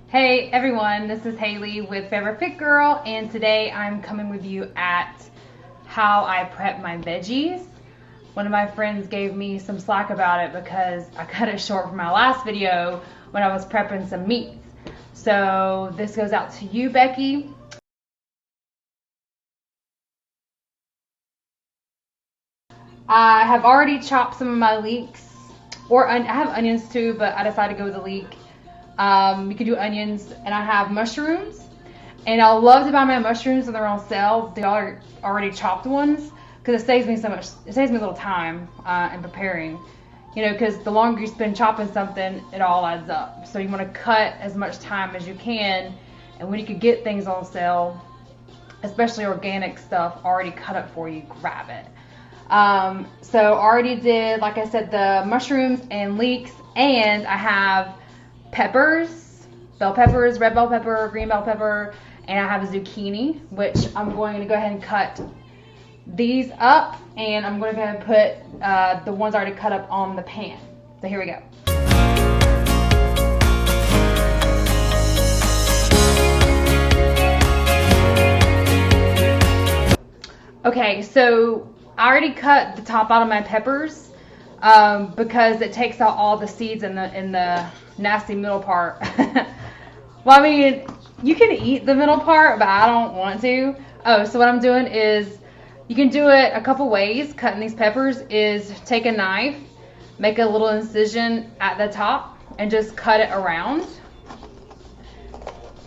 Hey everyone, this is Haley with ForeverFitGrl, and today I'm coming with you at how I prep my veggies. One of my friends gave me some slack about it because I cut it short from my last video when I was prepping some meats. So this goes out to you, Becky. I have already chopped some of my leeks, or I have onions too, but I decided to go with the leek. You can do onions, and I have mushrooms, and I love to buy my mushrooms when they're on sale. They are already chopped ones, because it saves me so much. It saves me a little time in preparing, you know, because the longer you spend chopping something, it all adds up. So you want to cut as much time as you can, and when you can get things on sale, especially organic stuff already cut up for you, grab it. So already did, like I said, the mushrooms and leeks, and I have peppers, bell peppers, red bell pepper, green bell pepper, and I have a zucchini, which I'm going to go ahead and cut these up, and I'm going to go ahead and put the ones already cut up on the pan. So here we go. Okay, so I already cut the top out of my peppers because it takes out all the seeds in the nasty middle part. Well, I mean, you can eat the middle part, but I don't want to. Oh, so what I'm doing is, you can do it a couple ways. Cutting these peppers is take a knife, make a little incision at the top, and just cut it around.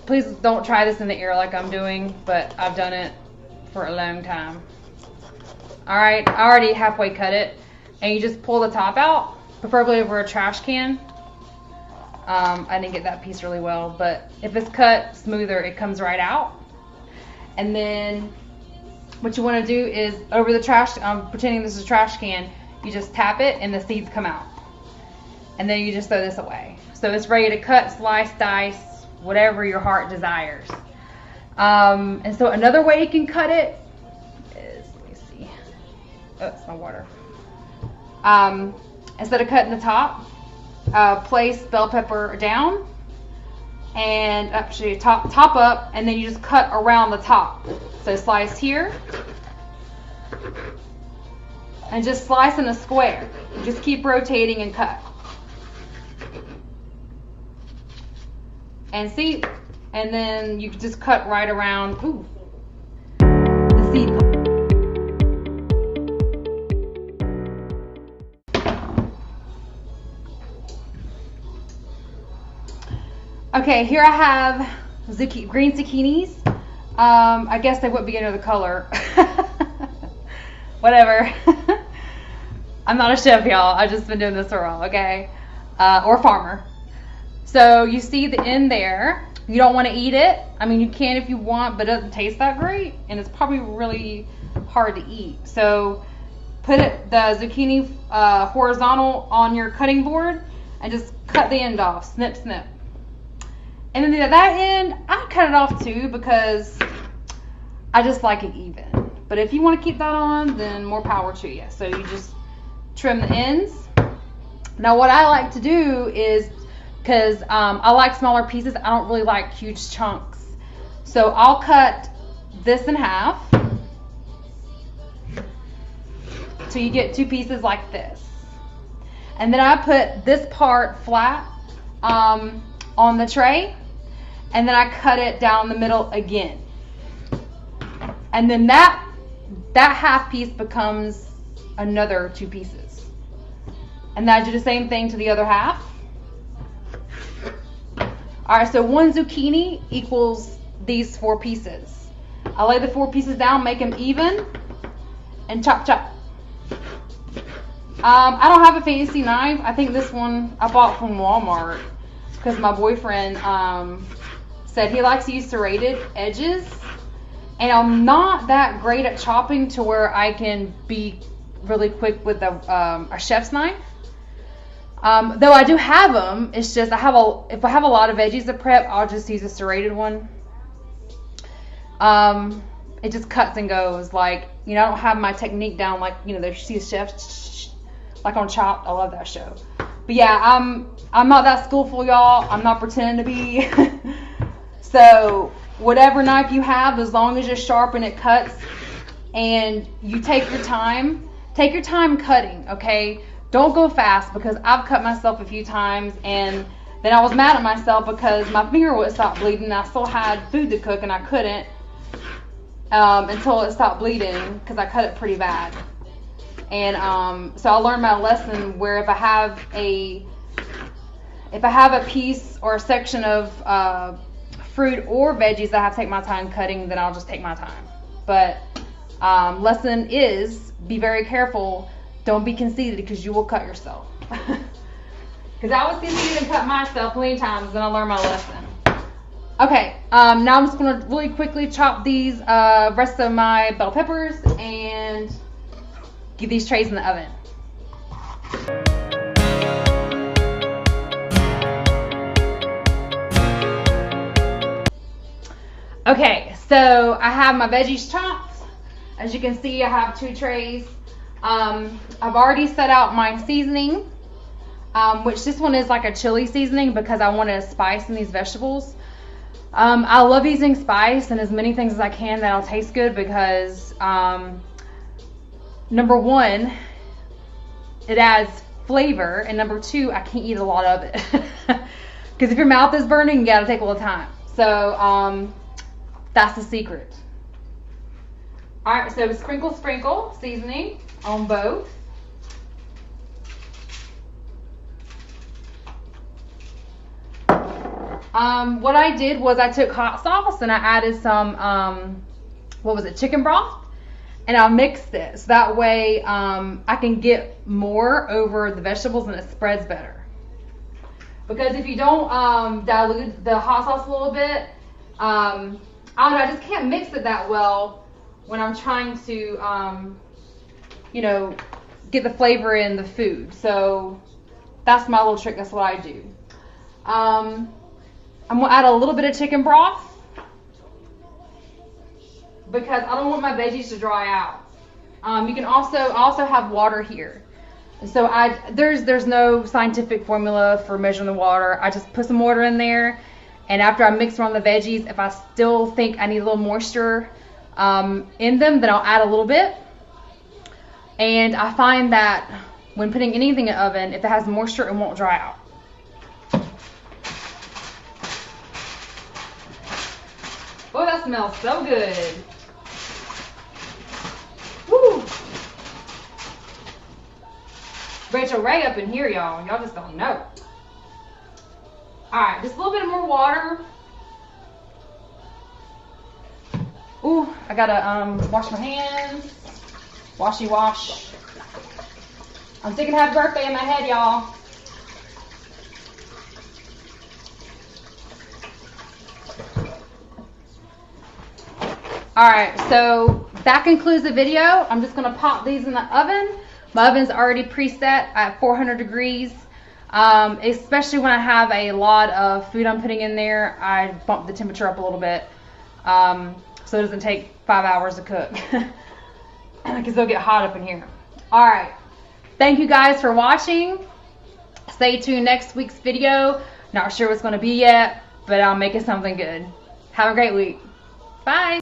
Please don't try this in the ear like I'm doing, but I've done it for a long time. Alright, I already halfway cut it, and you just pull the top out, preferably over a trash can. I didn't get that piece really well, but if it's cut smoother, it comes right out. And then what you want to do is, over the trash, pretending this is a trash can, you just tap it and the seeds come out. And then you just throw this away. So it's ready to cut, slice, dice, whatever your heart desires. And so another way you can cut it is, let me see. Oh, it's my water. Instead of cutting the top, place bell pepper down and actually top up, and then you just cut around the top. So slice here and just slice in a square. You just keep rotating and cut. And see, and then you just cut right around the seed. Okay, here I have green zucchinis. I guess they wouldn't be another color. Whatever. I'm not a chef, y'all. I've just been doing this for a while, okay? Or farmer. So you see the end there. You don't want to eat it. I mean, you can if you want, but it doesn't taste that great, and it's probably really hard to eat. So put the zucchini horizontal on your cutting board and just cut the end off. Snip, snip. And then at that end, I cut it off too because I just like it even. But if you want to keep that on, then more power to you. So you just trim the ends. Now what I like to do is, because I like smaller pieces, I don't really like huge chunks. So I'll cut this in half. So you get two pieces like this. And then I put this part flat on the tray. And then I cut it down the middle again. And then that half piece becomes another two pieces. And then I do the same thing to the other half. Alright, so one zucchini equals these 4 pieces. I lay the 4 pieces down, make them even, and chop, chop. I don't have a fancy knife. I think this one I bought from Walmart because my boyfriend said he likes to use serrated edges, and I'm not that great at chopping to where I can be really quick with a chef's knife. Though I do have them, it's just if I have a lot of veggies to prep, I'll just use a serrated one. And it just cuts and goes. Like, you know, I don't have my technique down like, you know, there's these chefs like on Chopped. I love that show. But yeah, I'm not that skillful, y'all. I'm not pretending to be. So whatever knife you have, as long as it's sharp and it cuts, and you take your time cutting, okay? Don't go fast, because I've cut myself a few times and then I was mad at myself because my finger would stop bleeding and I still had food to cook and I couldn't until it stopped bleeding because I cut it pretty bad. And so I learned my lesson where if I have a piece or a section of fruit or veggies that I have to take my time cutting, then I'll just take my time. But lesson is, be very careful. Don't be conceited, because you will cut yourself. Because I was conceited and cut myself plenty of times, then I learned my lesson. Okay, now I'm just going to really quickly chop these rest of my bell peppers and get these trays in the oven. Okay, so I have my veggies chopped. As you can see, I have 2 trays. I've already set out my seasoning, which this one is like a chili seasoning because I wanted a spice in these vegetables. I love using spice and as many things as I can that'll taste good because number 1, it adds flavor, and number 2, I can't eat a lot of it. Because if your mouth is burning, you gotta take a little time. So that's the secret. Alright, so sprinkle seasoning on both. What I did was I took hot sauce and I added some, chicken broth. And I mixed it so that way I can get more over the vegetables and it spreads better. Because if you don't dilute the hot sauce a little bit, I don't know, I just can't mix it that well when I'm trying to, you know, get the flavor in the food. So that's my little trick. That's what I do. I'm gonna add a little bit of chicken broth because I don't want my veggies to dry out. You can also have water here. So there's no scientific formula for measuring the water. I just put some water in there, and after I mix around the veggies, if I still think I need a little moisture in them, then I'll add a little bit. And I find that when putting anything in the oven, if it has moisture, it won't dry out. Oh, that smells so good. Woo! Rachel Ray up in here, y'all. Y'all just don't know. Alright, just a little bit more water. Ooh, I gotta wash my hands. Washy wash. I'm singing happy birthday in my head, y'all. Alright, so that concludes the video. I'm just going to pop these in the oven. My oven's already preset at 400 degrees. Especially when I have a lot of food I'm putting in there, I bump the temperature up a little bit. So it doesn't take 5 hours to cook. Because they'll get hot up in here. Alright, thank you guys for watching. Stay tuned next week's video. Not sure what's going to be yet, but I'll make it something good. Have a great week. Bye.